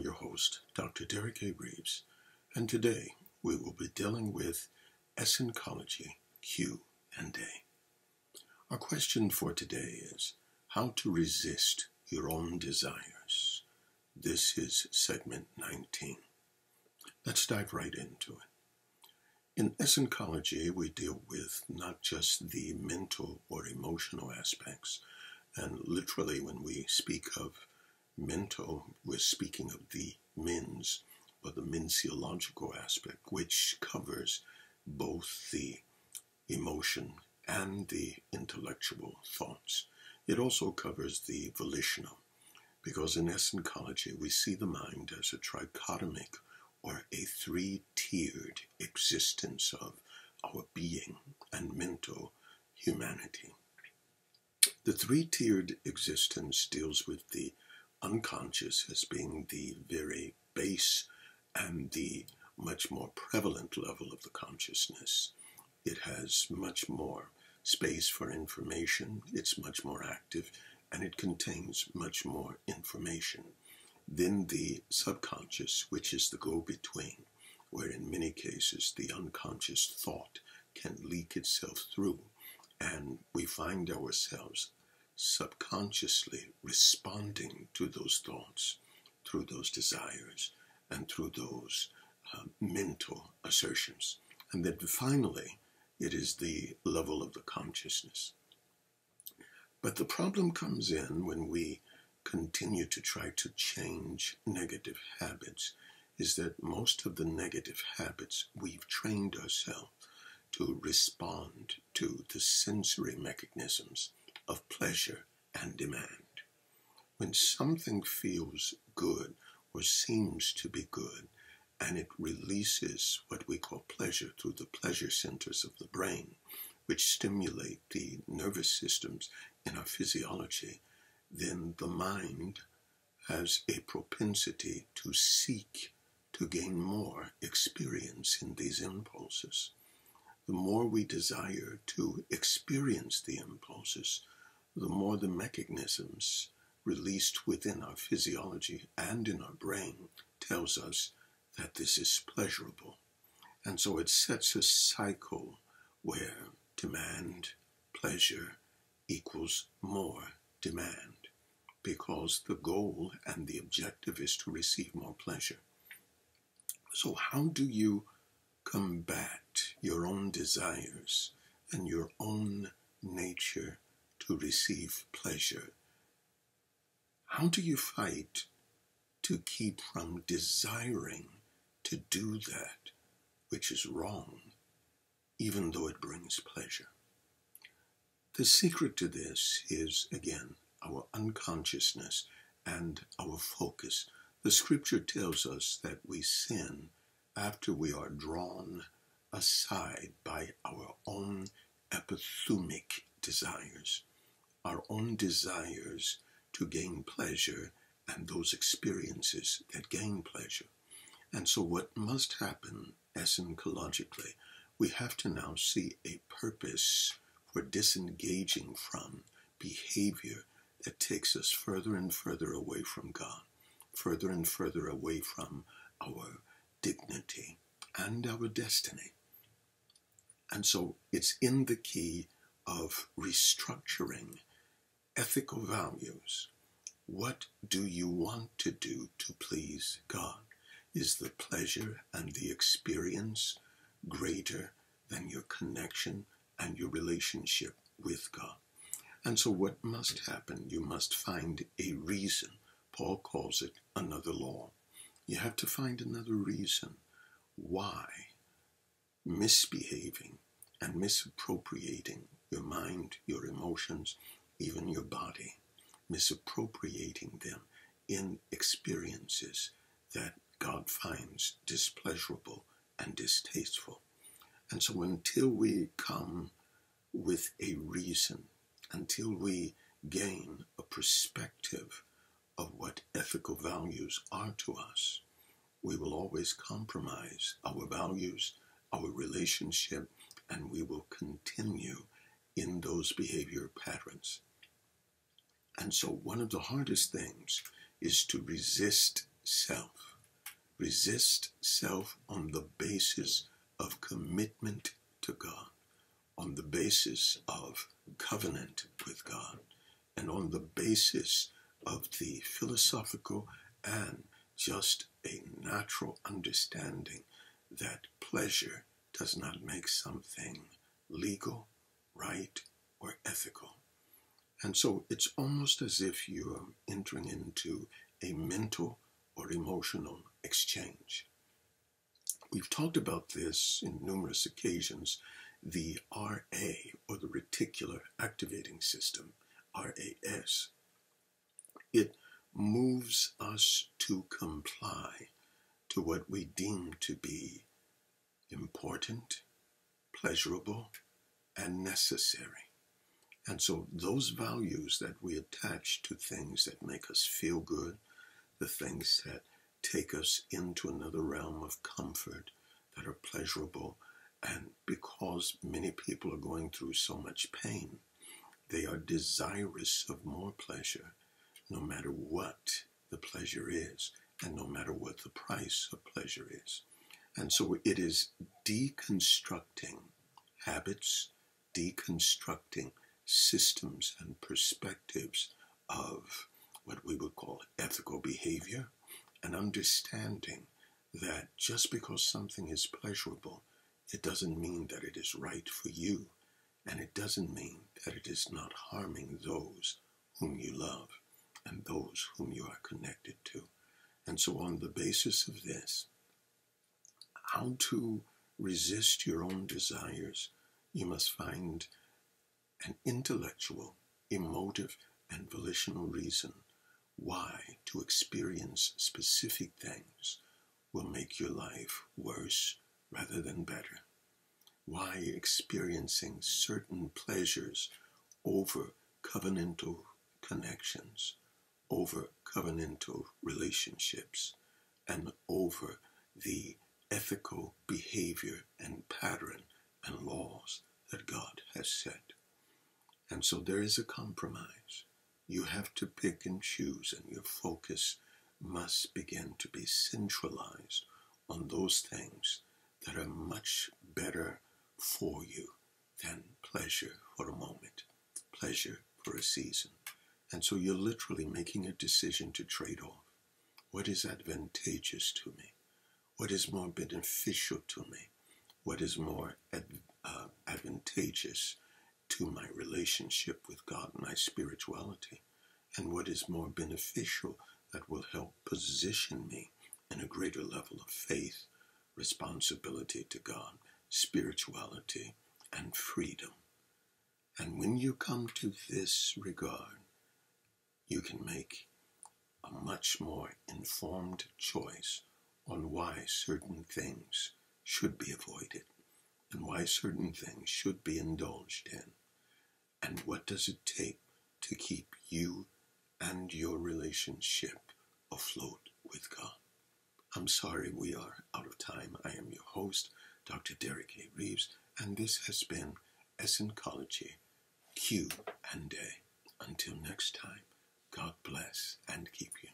your host, Dr. Derek A. Reeves, and today we will be dealing with Essencology, Q&A. Our question for today is how to resist your own desires. This is segment 19. Let's dive right into it. In Essencology, we deal with not just the mental or emotional aspects, and literally when we speak of mental, we're speaking of the mens, or the mensiological aspect, which covers both the emotion and the intellectual thoughts. It also covers the volitional, because in Essencology we see the mind as a trichotomic or a three-tiered existence of our being and mental humanity. The three-tiered existence deals with the unconscious as being the very base and the much more prevalent level of the consciousness. It has much more space for information, it's much more active, and it contains much more information. Then the subconscious, which is the go-between, where in many cases the unconscious thought can leak itself through, and we find ourselves subconsciously responding to those thoughts, through those desires, and through those mental assertions. And then finally, it is the level of the consciousness. But the problem comes in when we continue to try to change negative habits, is that most of the negative habits we've trained ourselves to respond to the sensory mechanisms of pleasure and demand. When something feels good or seems to be good, and it releases what we call pleasure through the pleasure centers of the brain, which stimulate the nervous systems in our physiology, then the mind has a propensity to seek to gain more experience in these impulses. The more we desire to experience the impulses, the more the mechanisms released within our physiology and in our brain tells us that this is pleasurable. And so it sets a cycle where demand, pleasure equals more demand, because the goal and the objective is to receive more pleasure. So how do you combat your own desires and your own nature to receive pleasure? How do you fight to keep from desiring to do that which is wrong, even though it brings pleasure? The secret to this is, again, our unconsciousness and our focus. The scripture tells us that we sin after we are drawn aside by our own epithumic desires, our own desires to gain pleasure and those experiences that gain pleasure. And so what must happen essencologically, we have to now see a purpose for disengaging from behavior that takes us further and further away from God, further and further away from our dignity and our destiny. And so it's in the key of restructuring ethical values. What do you want to do to please God? Is the pleasure and the experience greater than your connection and your relationship with God? And so what must happen? You must find a reason. Paul calls it another law. You have to find another reason why misbehaving and misappropriating your mind, your emotions, even your body, misappropriating them in experiences that God finds displeasurable and distasteful. And so until we come with a reason, until we gain a perspective of what ethical values are to us, we will always compromise our values, our relationship, and we will continue in those behavior patterns. And so one of the hardest things is to resist self. Resist self on the basis of commitment to God, on the basis of covenant with God, and on the basis of the philosophical and just a natural understanding that pleasure does not make something legal, right, or ethical. And so it's almost as if you're entering into a mental or emotional exchange. We've talked about this in numerous occasions, the RA, or the reticular activating system, RAS. It moves us to comply to what we deem to be important, pleasurable, and necessary. And so those values that we attach to things that make us feel good, the things that take us into another realm of comfort, that are pleasurable, and because many people are going through so much pain, they are desirous of more pleasure, no matter what the pleasure is, and no matter what the price of pleasure is. And so it is deconstructing habits, deconstructing systems and perspectives of what we would call ethical behavior, and understanding that just because something is pleasurable, it doesn't mean that it is right for you, and it doesn't mean that it is not harming those whom you love and those whom you are connected to. And so on the basis of this, how to resist your own desires, you must find an intellectual, emotive, and volitional reason why to experience specific things will make your life worse rather than better. Why experiencing certain pleasures over covenantal connections, over covenantal relationships, and over the ethical behavior and pattern and laws that God has set. And so there is a compromise. You have to pick and choose, and your focus must begin to be centralized on those things that are much better for you than pleasure for a moment, pleasure for a season. And so you're literally making a decision to trade off. What is advantageous to me? What is more beneficial to me? What is more advantageous to my relationship with God, my spirituality? And what is more beneficial that will help position me in a greater level of faith, responsibility to God, spirituality, and freedom? And when you come to this regard, you can make a much more informed choice on why certain things should be avoided and why certain things should be indulged in. And what does it take to keep you and your relationship afloat with God? I'm sorry we are out of time. I am your host, Dr. Derek A. Reeves, and this has been Essencology, Q and A. Until next time, God bless and keep you.